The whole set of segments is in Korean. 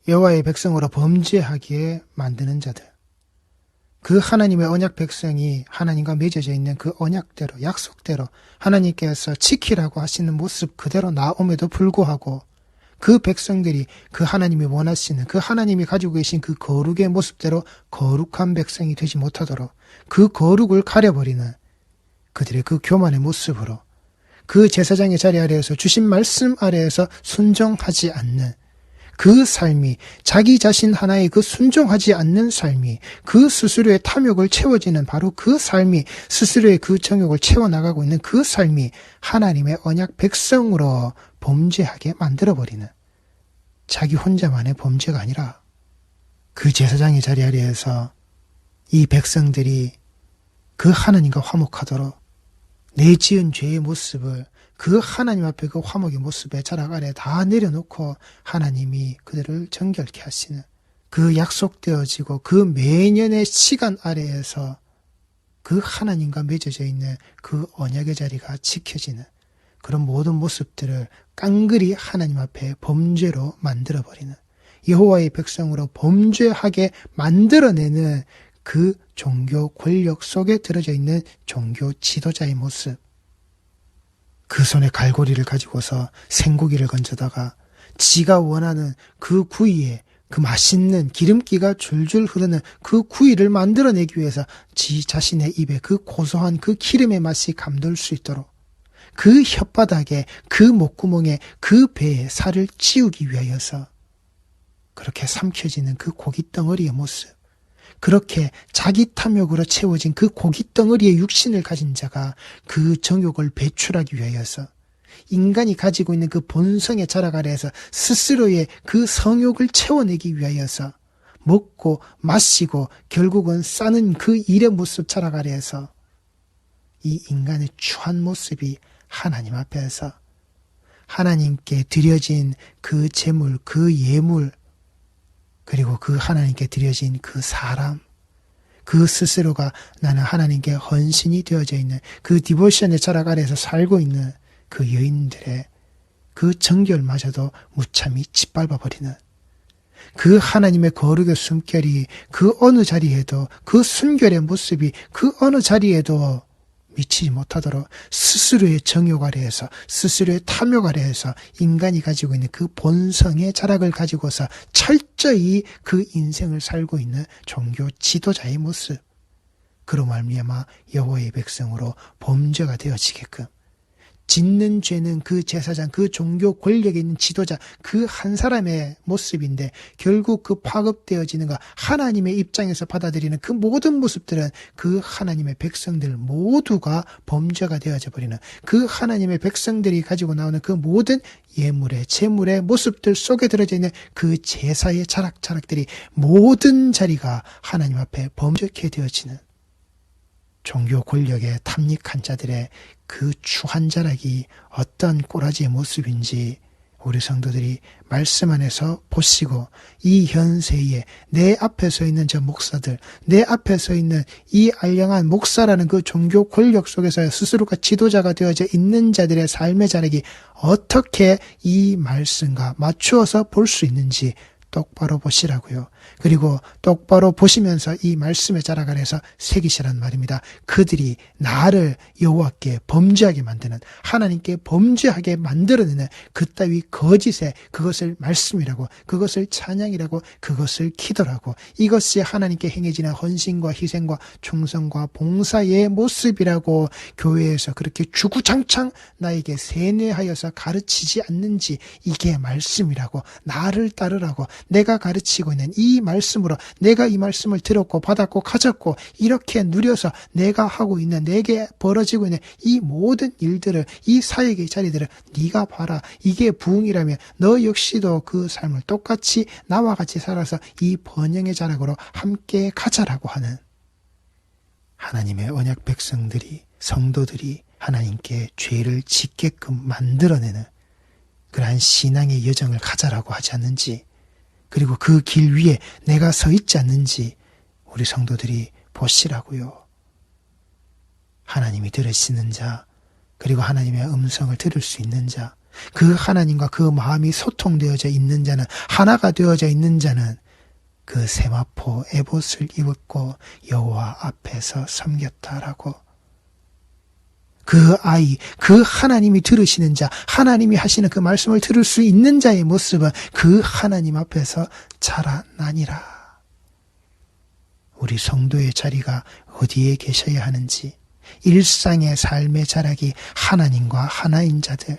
여호와의 백성으로 범죄하기에 만드는 자들, 그 하나님의 언약 백성이 하나님과 맺어져 있는 그 언약대로, 약속대로 하나님께서 지키라고 하시는 모습 그대로 나옴에도 불구하고 그 백성들이 그 하나님이 원하시는, 그 하나님이 가지고 계신 그 거룩의 모습대로 거룩한 백성이 되지 못하도록 그 거룩을 가려버리는 그들의 그 교만의 모습으로 그 제사장의 자리 아래에서 주신 말씀 아래에서 순종하지 않는 그 삶이, 자기 자신 하나에 그 순종하지 않는 삶이, 그 스스로의 탐욕을 채워지는 바로 그 삶이, 스스로의 그 정욕을 채워나가고 있는 그 삶이 하나님의 언약 백성으로 범죄하게 만들어버리는, 자기 혼자만의 범죄가 아니라 그 제사장의 자리 아래에서 이 백성들이 그 하나님과 화목하도록 내 지은 죄의 모습을 그 하나님 앞에 그 화목의 모습에 자락 아래 다 내려놓고 하나님이 그들을 정결케 하시는, 그 약속되어지고 그 매년의 시간 아래에서 그 하나님과 맺어져 있는 그 언약의 자리가 지켜지는 그런 모든 모습들을 깡그리 하나님 앞에 범죄로 만들어버리는, 여호와의 백성으로 범죄하게 만들어내는 그 종교 권력 속에 들어져 있는 종교 지도자의 모습, 그 손에 갈고리를 가지고서 생고기를 건져다가 지가 원하는 그 구이에 그 맛있는 기름기가 줄줄 흐르는 그 구이를 만들어내기 위해서 지 자신의 입에 그 고소한 그 기름의 맛이 감돌 수 있도록 그 혓바닥에, 그 목구멍에, 그 배에 살을 찌우기 위하여서 그렇게 삼켜지는 그 고깃덩어리의 모습, 그렇게 자기 탐욕으로 채워진 그 고깃덩어리의 육신을 가진 자가 그 정욕을 배출하기 위하여서 인간이 가지고 있는 그 본성의 자락 아래에서 스스로의 그 성욕을 채워내기 위하여서 먹고 마시고 결국은 싸는 그 일의 모습 자락 아래에서 이 인간의 추한 모습이 하나님 앞에서 하나님께 드려진 그 제물, 그 예물, 그리고 그 하나님께 드려진 그 사람, 그 스스로가 나는 하나님께 헌신이 되어져 있는 그 디보션의 자락 아래에서 살고 있는 그 여인들의 그 정결마저도 무참히 짓밟아버리는, 그 하나님의 거룩의 숨결이 그 어느 자리에도, 그 순결의 모습이 그 어느 자리에도 미치지 못하도록 스스로의 정욕 아래에서, 스스로의 탐욕 아래에서 인간이 가지고 있는 그 본성의 자락을 가지고서 철저히 그 인생을 살고 있는 종교 지도자의 모습, 그로 말미암아 여호와의 백성으로 범죄가 되어지게끔, 짓는 죄는 그 제사장, 그 종교 권력에 있는 지도자 그 한 사람의 모습인데 결국 그 파급되어지는 것, 하나님의 입장에서 받아들이는 그 모든 모습들은 그 하나님의 백성들 모두가 범죄가 되어져 버리는, 그 하나님의 백성들이 가지고 나오는 그 모든 예물의, 재물의 모습들 속에 들어져 있는 그 제사의 자락들이 모든 자리가 하나님 앞에 범죄케 되어지는, 종교 권력에 탐닉한 자들의 그 추한 자락이 어떤 꼬라지의 모습인지 우리 성도들이 말씀 안에서 보시고, 이 현세에 내 앞에 서 있는 저 목사들, 내 앞에 서 있는 이 알량한 목사라는 그 종교 권력 속에서 스스로가 지도자가 되어져 있는 자들의 삶의 자락이 어떻게 이 말씀과 맞추어서 볼 수 있는지 똑바로 보시라고요. 그리고 똑바로 보시면서 이 말씀의 자락 아래서 새기시란 말입니다. 그들이 나를 여호와께 범죄하게 만드는, 하나님께 범죄하게 만들어내는 그따위 거짓에 그것을 말씀이라고, 그것을 찬양이라고, 그것을 기도라고, 이것이 하나님께 행해지는 헌신과 희생과 충성과 봉사의 모습이라고 교회에서 그렇게 주구장창 나에게 세뇌하여서 가르치지 않는지, 이게 말씀이라고, 나를 따르라고 내가 가르치고 있는 이 말씀으로, 내가 이 말씀을 들었고 받았고 가졌고 이렇게 누려서 내가 하고 있는, 내게 벌어지고 있는 이 모든 일들을, 이 사역의 자리들을 네가 봐라, 이게 부흥이라면 너 역시도 그 삶을 똑같이 나와 같이 살아서 이 번영의 자락으로 함께 가자라고 하는, 하나님의 언약 백성들이, 성도들이 하나님께 죄를 짓게끔 만들어내는 그러한 신앙의 여정을 가자라고 하지 않는지, 그리고 그 길 위에 내가 서 있지 않는지 우리 성도들이 보시라고요. 하나님이 들으시는 자, 그리고 하나님의 음성을 들을 수 있는 자, 그 하나님과 그 마음이 소통되어져 있는 자는, 하나가 되어져 있는 자는 그 세마포 에봇을 입었고 여호와 앞에서 섬겼다라고. 그 아이, 그 하나님이 들으시는 자, 하나님이 하시는 그 말씀을 들을 수 있는 자의 모습은 그 하나님 앞에서 자라나니라. 우리 성도의 자리가 어디에 계셔야 하는지, 일상의 삶의 자락이 하나님과 하나인 자들,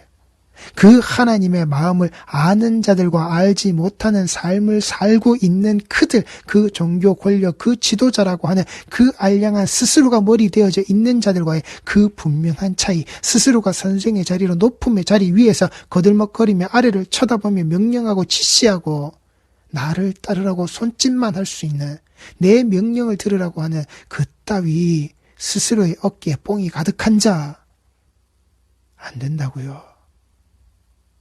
그 하나님의 마음을 아는 자들과 알지 못하는 삶을 살고 있는 그들, 그 종교 권력, 그 지도자라고 하는 그 알량한 스스로가 머리 되어져 있는 자들과의 그 분명한 차이, 스스로가 선생의 자리로 높음의 자리 위에서 거들먹거리며 아래를 쳐다보며 명령하고 지시하고 나를 따르라고 손짓만 할 수 있는, 내 명령을 들으라고 하는 그 따위 스스로의 어깨에 뽕이 가득한 자, 안 된다고요.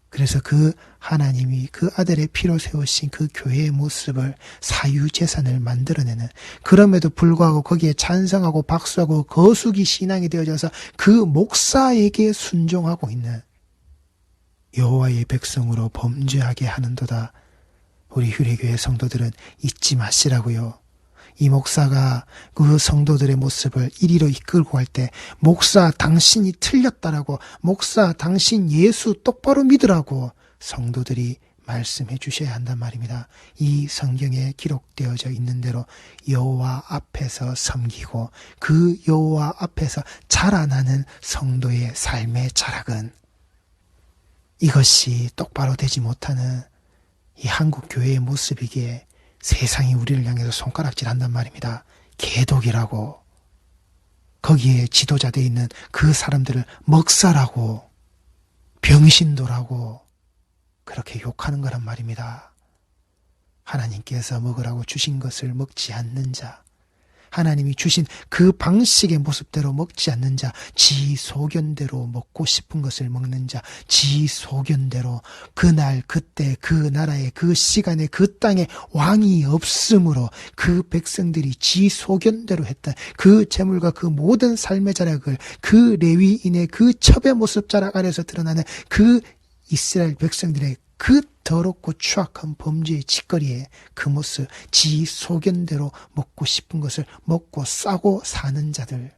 그래서 그 하나님이 그 아들의 피로 세우신 그 교회의 모습을 사유재산을 만들어내는, 그럼에도 불구하고 거기에 찬성하고 박수하고 거수기 신앙이 되어져서 그 목사에게 순종하고 있는 여호와의 백성으로 범죄하게 하는도다. 우리 휴례교회 성도들은 잊지 마시라고요. 이 목사가 그 성도들의 모습을 이리로 이끌고 갈 때, 목사 당신이 틀렸다라고, 목사 당신 예수 똑바로 믿으라고 성도들이 말씀해 주셔야 한단 말입니다. 이 성경에 기록되어져 있는 대로 여호와 앞에서 섬기고 그 여호와 앞에서 자라나는 성도의 삶의 자락은, 이것이 똑바로 되지 못하는 이 한국 교회의 모습이기에 세상이 우리를 향해서 손가락질한단 말입니다. 개독이라고, 거기에 지도자되어 있는 그 사람들을 먹사라고, 병신도라고 그렇게 욕하는 거란 말입니다. 하나님께서 먹으라고 주신 것을 먹지 않는 자, 하나님이 주신 그 방식의 모습대로 먹지 않는 자, 지 소견대로 먹고 싶은 것을 먹는 자, 지 소견대로 그날 그때 그 나라에 그 시간에 그 땅에 왕이 없으므로 그 백성들이 지 소견대로 했던 그 재물과 그 모든 삶의 자락을, 그 레위인의 그 첩의 모습 자락 아래서 드러나는 그 이스라엘 백성들의 그 더럽고 추악한 범죄의 짓거리에 그 모습, 지 소견대로 먹고 싶은 것을 먹고 싸고 사는 자들,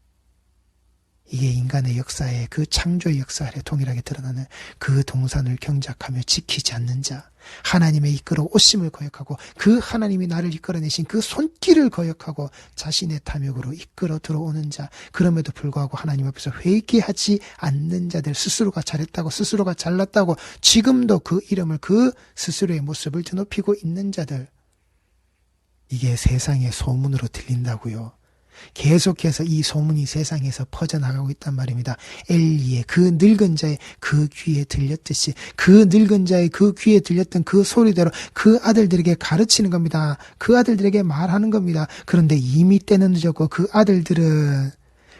이게 인간의 역사에, 그 창조의 역사 아래 동일하게 드러나는 그 동산을 경작하며 지키지 않는 자, 하나님의 이끌어 오심을 거역하고 그 하나님이 나를 이끌어내신 그 손길을 거역하고 자신의 탐욕으로 이끌어 들어오는 자, 그럼에도 불구하고 하나님 앞에서 회개하지 않는 자들, 스스로가 잘했다고, 스스로가 잘났다고 지금도 그 이름을, 그 스스로의 모습을 드높이고 있는 자들, 이게 세상의 소문으로 들린다고요. 계속해서 이 소문이 세상에서 퍼져나가고 있단 말입니다. 엘리의 그 늙은 자의 그 귀에 들렸듯이, 그 늙은 자의 그 귀에 들렸던 그 소리대로 그 아들들에게 가르치는 겁니다. 그 아들들에게 말하는 겁니다. 그런데 이미 때는 늦었고 그 아들들은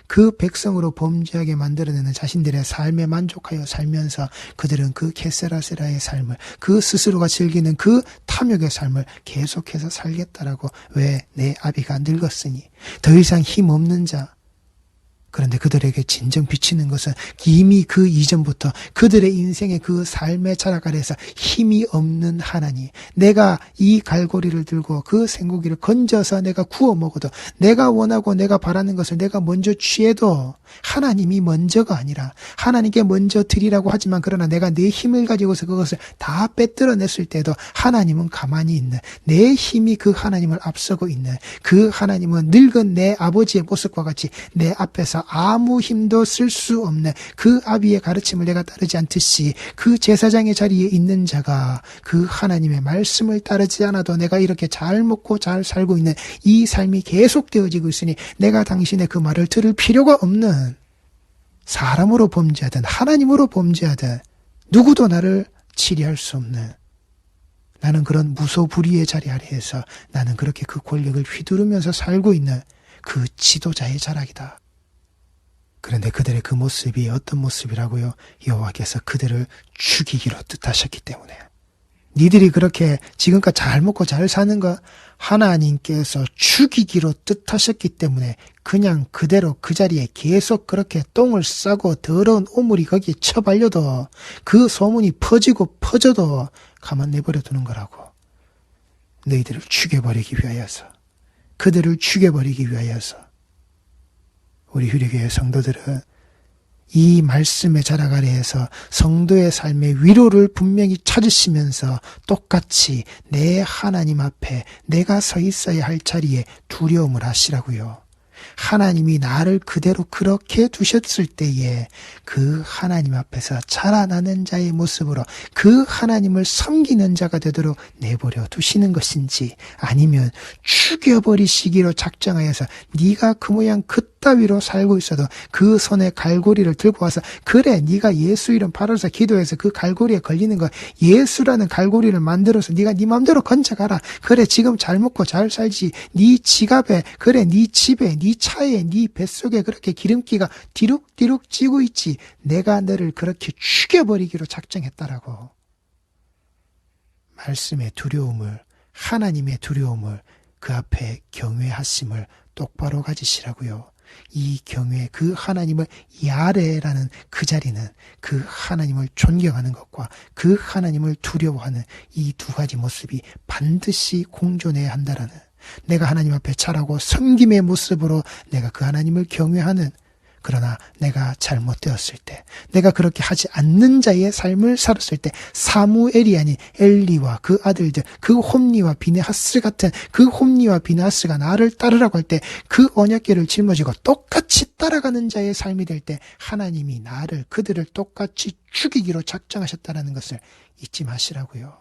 그 백성으로 범죄하게 만들어내는 자신들의 삶에 만족하여 살면서 그들은 그 게세라세라의 삶을, 그 스스로가 즐기는 그 탐욕의 삶을 계속해서 살겠다라고. 왜? 내 아비가 늙었으니. 더 이상 힘없는 자. 그런데 그들에게 진정 비치는 것은 이미 그 이전부터 그들의 인생의 그 삶의 자락 아래에서 힘이 없는 하나님, 내가 이 갈고리를 들고 그 생고기를 건져서 내가 구워 먹어도, 내가 원하고 내가 바라는 것을 내가 먼저 취해도 하나님이 먼저가 아니라, 하나님께 먼저 드리라고 하지만 그러나 내가 내 힘을 가지고서 그것을 다 빼들어냈을 때도 하나님은 가만히 있는, 내 힘이 그 하나님을 앞서고 있는 그 하나님은 늙은 내 아버지의 모습과 같이 내 앞에서 아무 힘도 쓸 수 없는 그 아비의 가르침을 내가 따르지 않듯이, 그 제사장의 자리에 있는 자가 그 하나님의 말씀을 따르지 않아도 내가 이렇게 잘 먹고 잘 살고 있는 이 삶이 계속되어지고 있으니 내가 당신의 그 말을 들을 필요가 없는, 사람으로 범죄하든 하나님으로 범죄하든 누구도 나를 치리할 수 없는, 나는 그런 무소불위의 자리 아래에서 나는 그렇게 그 권력을 휘두르면서 살고 있는 그 지도자의 자락이다. 그런데 그들의 그 모습이 어떤 모습이라고요? 여호와께서 그들을 죽이기로 뜻하셨기 때문에. 니들이 그렇게 지금껏 잘 먹고 잘 사는 거 하나님께서 죽이기로 뜻하셨기 때문에 그냥 그대로 그 자리에 계속 그렇게 똥을 싸고 더러운 오물이 거기에 처발려도 그 소문이 퍼지고 퍼져도 가만 내버려 두는 거라고. 너희들을 죽여버리기 위하여서, 그들을 죽여버리기 위하여서. 우리 휴리교회 성도들은 이 말씀의 자락 아래에서 성도의 삶의 위로를 분명히 찾으시면서 똑같이 내 하나님 앞에 내가 서 있어야 할 자리에 두려움을 하시라고요. 하나님이 나를 그대로 그렇게 두셨을 때에 그 하나님 앞에서 자라나는 자의 모습으로 그 하나님을 섬기는 자가 되도록 내버려 두시는 것인지, 아니면 죽여버리시기로 작정하여서 네가 그 모양 그따위로 살고 있어도 그 손에 갈고리를 들고 와서, 그래 네가 예수 이름 팔아서 기도해서 그 갈고리에 걸리는 거, 예수라는 갈고리를 만들어서 네가 네 맘대로 건져가라. 그래 지금 잘 먹고 잘 살지. 네 지갑에, 그래 네 집에, 네 차에, 네 뱃속에 그렇게 기름기가 디룩디룩 찌고 있지. 내가 너를 그렇게 죽여버리기로 작정했다라고. 말씀의 두려움을, 하나님의 두려움을, 그 앞에 경외하심을 똑바로 가지시라고요. 이 경외, 그 하나님을 야레라는 그 자리는 그 하나님을 존경하는 것과 그 하나님을 두려워하는 이 두 가지 모습이 반드시 공존해야 한다라는, 내가 하나님 앞에 잘하고 섬김의 모습으로 내가 그 하나님을 경외하는, 그러나 내가 잘못되었을 때, 내가 그렇게 하지 않는 자의 삶을 살았을 때, 사무엘이 아닌 엘리와 그 아들들, 그 홈리와 비느하스 같은 그 홈리와 비느하스가 나를 따르라고 할 때 그 언약궤를 짊어지고 똑같이 따라가는 자의 삶이 될 때 하나님이 나를, 그들을 똑같이 죽이기로 작정하셨다는 것을 잊지 마시라고요.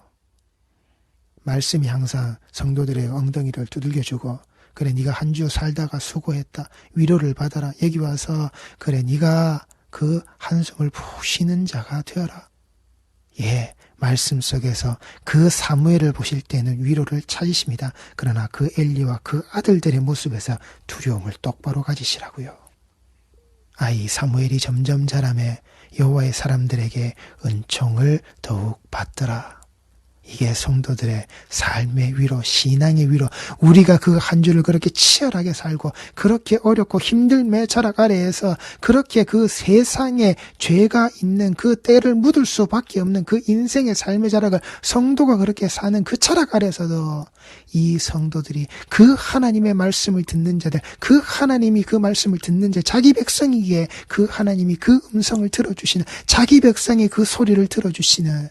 말씀이 항상 성도들의 엉덩이를 두들겨주고, 그래 네가 한 주 살다가 수고했다, 위로를 받아라. 여기 와서 그래 네가 그 한숨을 푹 쉬는 자가 되어라. 예, 말씀 속에서 그 사무엘을 보실 때는 위로를 찾으십니다. 그러나 그 엘리와 그 아들들의 모습에서 두려움을 똑바로 가지시라고요. 아이 사무엘이 점점 자라매 여호와의 사람들에게 은총을 더욱 받더라. 이게 성도들의 삶의 위로, 신앙의 위로, 우리가 그 한 주를 그렇게 치열하게 살고 그렇게 어렵고 힘들매 자락 아래에서 그렇게 그 세상에 죄가 있는 그 때를 묻을 수밖에 없는 그 인생의 삶의 자락을 성도가 그렇게 사는 그 자락 아래에서도 이 성도들이 그 하나님의 말씀을 듣는 자들, 그 하나님이 그 말씀을 듣는 자, 자기 백성이기에 그 하나님이 그 음성을 들어주시는, 자기 백성의 그 소리를 들어주시는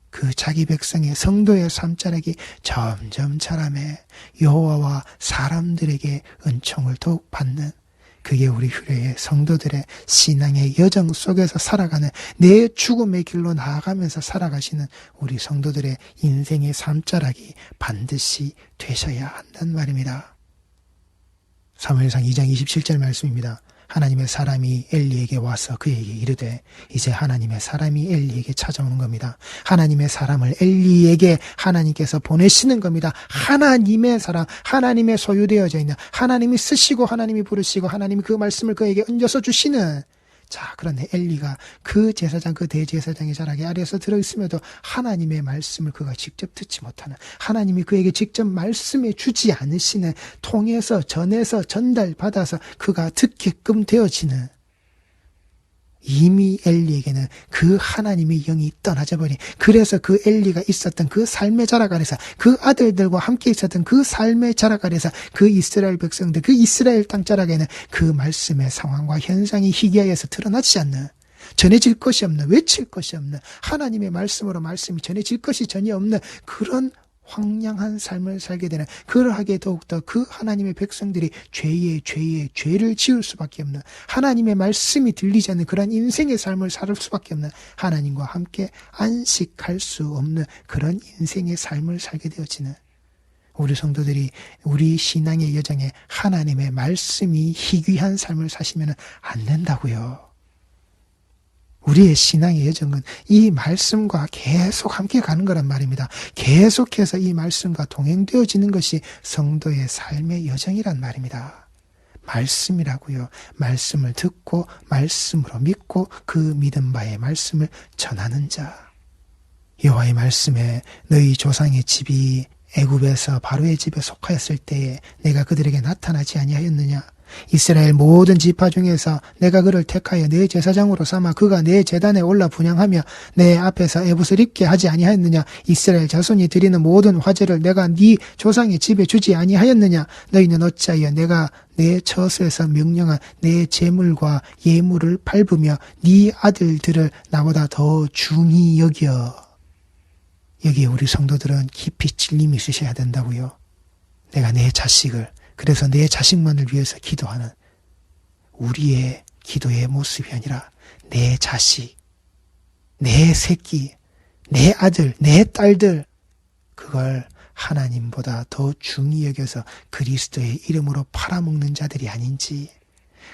그 자기 백성의 성도의 삶자락이 점점 자라매 여호와와 사람들에게 은총을 더욱 받는, 그게 우리 휴례의 성도들의 신앙의 여정 속에서 살아가는, 내 죽음의 길로 나아가면서 살아가시는 우리 성도들의 인생의 삶자락이 반드시 되셔야 한단 말입니다. 사무엘상 2장 27절 말씀입니다. 하나님의 사람이 엘리에게 와서 그에게 이르되, 이제 하나님의 사람이 엘리에게 찾아오는 겁니다. 하나님의 사람을 엘리에게 하나님께서 보내시는 겁니다. 하나님의 사람, 하나님의 소유되어져 있는, 하나님이 쓰시고 하나님이 부르시고 하나님이 그 말씀을 그에게 얹어서 주시는. 자, 그런데 엘리가 그 제사장, 그 대제사장의 자락 아래에서 들어있음에도 하나님의 말씀을 그가 직접 듣지 못하는, 하나님이 그에게 직접 말씀해 주지 않으시는, 통해서 전해서 전달받아서 그가 듣게끔 되어지는, 이미 엘리에게는 그 하나님의 영이 떠나져 버린, 그래서 그 엘리가 있었던 그 삶의 자락 아래서, 그 아들들과 함께 있었던 그 삶의 자락 아래서 그 이스라엘 백성들, 그 이스라엘 땅 자락에는 그 말씀의 상황과 현상이 희귀하여서 드러나지 않는, 전해질 것이 없는, 외칠 것이 없는, 하나님의 말씀으로 말씀이 전해질 것이 전혀 없는 그런 황량한 삶을 살게 되는, 그러하게 더욱더 그 하나님의 백성들이 죄에 죄를 지을 수밖에 없는, 하나님의 말씀이 들리지 않는 그런 인생의 삶을 살 수밖에 없는, 하나님과 함께 안식할 수 없는 그런 인생의 삶을 살게 되어지는 우리 성도들이 우리 신앙의 여정에 하나님의 말씀이 희귀한 삶을 사시면 안 된다고요. 우리의 신앙의 여정은 이 말씀과 계속 함께 가는 거란 말입니다. 계속해서 이 말씀과 동행되어지는 것이 성도의 삶의 여정이란 말입니다. 말씀이라고요. 말씀을 듣고 말씀으로 믿고 그 믿음 바의 말씀을 전하는 자. 여호와의 말씀에 너희 조상의 집이 애굽에서 바로의 집에 속하였을 때에 내가 그들에게 나타나지 아니하였느냐? 이스라엘 모든 지파 중에서 내가 그를 택하여 내 제사장으로 삼아 그가 내 제단에 올라 분향하며 내 앞에서 에봇을 입게 하지 아니하였느냐? 이스라엘 자손이 드리는 모든 화제를 내가 네 조상의 집에 주지 아니하였느냐? 너희는 어찌하여 내가 내 처소에서 명령한 내 제물과 예물을 밟으며 네 아들들을 나보다 더 중히 여겨? 여기에 우리 성도들은 깊이 찔림이 있으셔야 된다고요. 내가 내 자식을, 그래서 내 자식만을 위해서 기도하는 우리의 기도의 모습이 아니라 내 자식, 내 새끼, 내 아들, 내 딸들, 그걸 하나님보다 더 중히 여겨서 그리스도의 이름으로 팔아먹는 자들이 아닌지,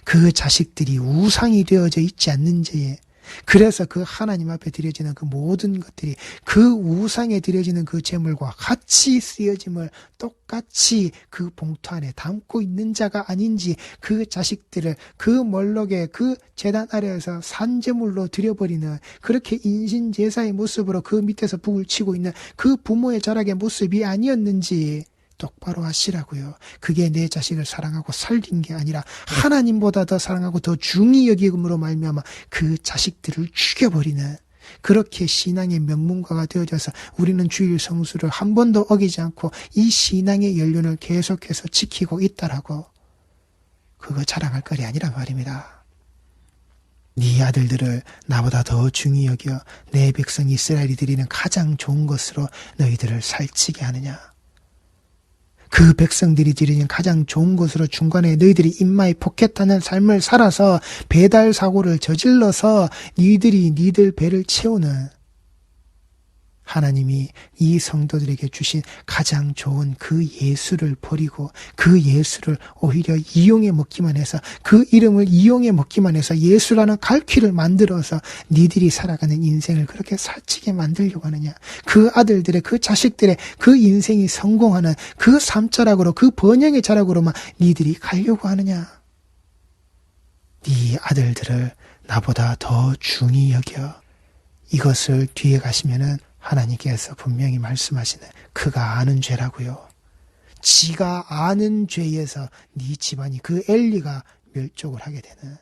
그 자식들이 우상이 되어져 있지 않는지, 그래서 그 하나님 앞에 드려지는 그 모든 것들이 그 우상에 드려지는 그 제물과 같이 쓰여짐을 똑같이 그 봉투 안에 담고 있는 자가 아닌지, 그 자식들을 그 몰록의 그 제단 아래에서 산제물로 드려버리는, 그렇게 인신제사의 모습으로 그 밑에서 북을 치고 있는 그 부모의 자락의 모습이 아니었는지 똑바로 하시라고요. 그게 내 자식을 사랑하고 살린 게 아니라 하나님보다 더 사랑하고 더 중히 여김으로 말미암아 그 자식들을 죽여버리는, 그렇게 신앙의 명문가가 되어져서 우리는 주일 성수를 한 번도 어기지 않고 이 신앙의 연륜을 계속해서 지키고 있다라고, 그거 자랑할 거리 아니란 말입니다. 네 아들들을 나보다 더 중히 여겨 내 백성 이스라엘이 드리는 가장 좋은 것으로 너희들을 살찌게 하느냐? 그 백성들이 드리는 가장 좋은 것으로 중간에 너희들이 입마에 포켓하는 삶을 살아서 배달 사고를 저질러서 니들 배를 채우는, 하나님이 이 성도들에게 주신 가장 좋은 그 예수를 버리고 그 예수를 오히려 이용해 먹기만 해서, 그 이름을 이용해 먹기만 해서 예수라는 갈퀴를 만들어서 니들이 살아가는 인생을 그렇게 살찌게 만들려고 하느냐? 그 아들들의, 그 자식들의 그 인생이 성공하는 그 삶자락으로, 그 번영의 자락으로만 니들이 가려고 하느냐? 네 아들들을 나보다 더 중히 여겨. 이것을 뒤에 가시면은 하나님께서 분명히 말씀하시는, 그가 아는 죄라고요. 지가 아는 죄에서 네 집안이, 그 엘리가 멸족을 하게 되는,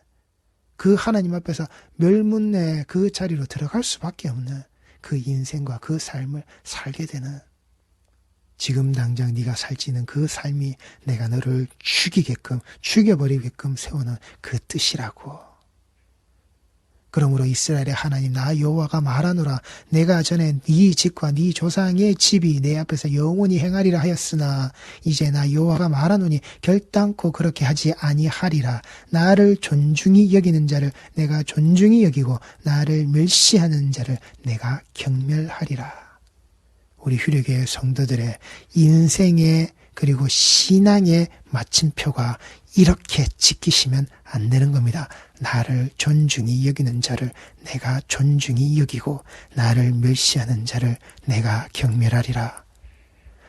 그 하나님 앞에서 멸문의 그 자리로 들어갈 수밖에 없는 그 인생과 그 삶을 살게 되는, 지금 당장 네가 살찌는 그 삶이 내가 너를 죽여버리게끔 세우는 그 뜻이라고. 그러므로 이스라엘의 하나님 나 여호와가 말하노라, 내가 전에 네 집과 네 조상의 집이 내 앞에서 영원히 행하리라 하였으나 이제 나 여호와가 말하노니 결단코 그렇게 하지 아니하리라. 나를 존중히 여기는 자를 내가 존중히 여기고 나를 멸시하는 자를 내가 경멸하리라. 우리 휴례교회 성도들의 인생의 그리고 신앙의 마침표가 이렇게 지키시면 안 되는 겁니다. 나를 존중히 여기는 자를 내가 존중히 여기고 나를 멸시하는 자를 내가 경멸하리라.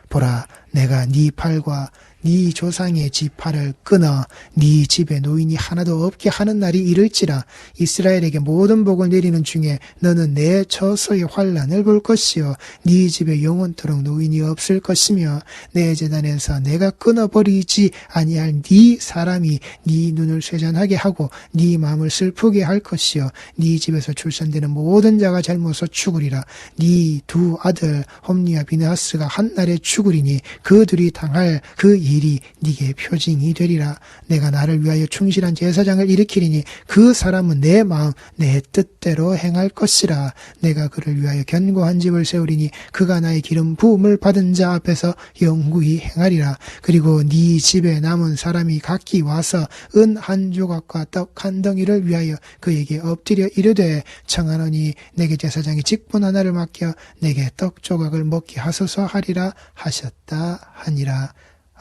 보라, 내가 네 팔과 네 조상의 집 팔을 끊어 네 집에 노인이 하나도 없게 하는 날이 이를지라. 이스라엘에게 모든 복을 내리는 중에 너는 내 처소의 환난을 볼 것이요 네 집에 영원토록 노인이 없을 것이며 내 제단에서 내가 끊어버리지 아니할 네 사람이 네 눈을 쇠잔하게 하고 네 마음을 슬프게 할 것이요 네 집에서 출산되는 모든 자가 젊어서 죽으리라. 네 두 아들 홈리와 비느하스가 한날에 죽으리니 그들이 당할 그 일이 네게 표징이 되리라. 내가 나를 위하여 충실한 제사장을 일으키리니 그 사람은 내 마음 내 뜻대로 행할 것이라. 내가 그를 위하여 견고한 집을 세우리니 그가 나의 기름 부음을 받은 자 앞에서 영구히 행하리라. 그리고 네 집에 남은 사람이 각기 와서 은 한 조각과 떡 한 덩이를 위하여 그에게 엎드려 이르되 청하노니 내게 제사장이 직분 하나를 맡겨 내게 떡 조각을 먹게 하소서 하리라 하셨다 하니라.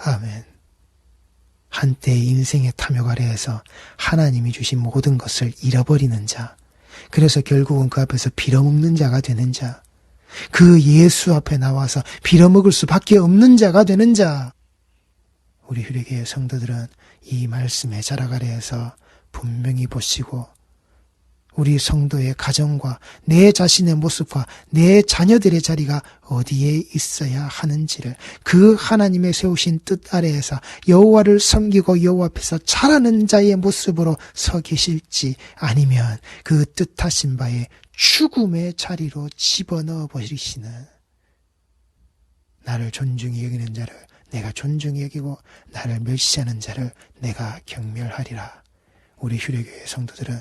아멘. 한때 인생의 탐욕 아래에서 하나님이 주신 모든 것을 잃어버리는 자, 그래서 결국은 그 앞에서 빌어먹는 자가 되는 자, 그 예수 앞에 나와서 빌어먹을 수밖에 없는 자가 되는 자, 우리 휴례교회 성도들은 이 말씀의 자락 아래에서 분명히 보시고 우리 성도의 가정과 내 자신의 모습과 내 자녀들의 자리가 어디에 있어야 하는지를 그 하나님의 세우신 뜻 아래에서 여호와를 섬기고 여호와 앞에서 잘하는 자의 모습으로 서 계실지 아니면 그 뜻하신 바에 죽음의 자리로 집어넣어 버리시는, 나를 존중히 여기는 자를 내가 존중히 여기고 나를 멸시하는 자를 내가 경멸하리라. 우리 휴례교회 성도들은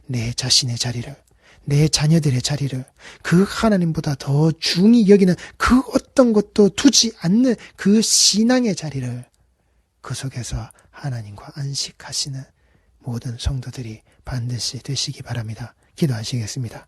내 자신의 자리를, 내 자녀들의 자리를 그 하나님보다 더 중히 여기는 그 어떤 것도 두지 않는 그 신앙의 자리를, 그 속에서 하나님과 안식하시는 모든 성도들이 반드시 되시기 바랍니다. 기도하시겠습니다.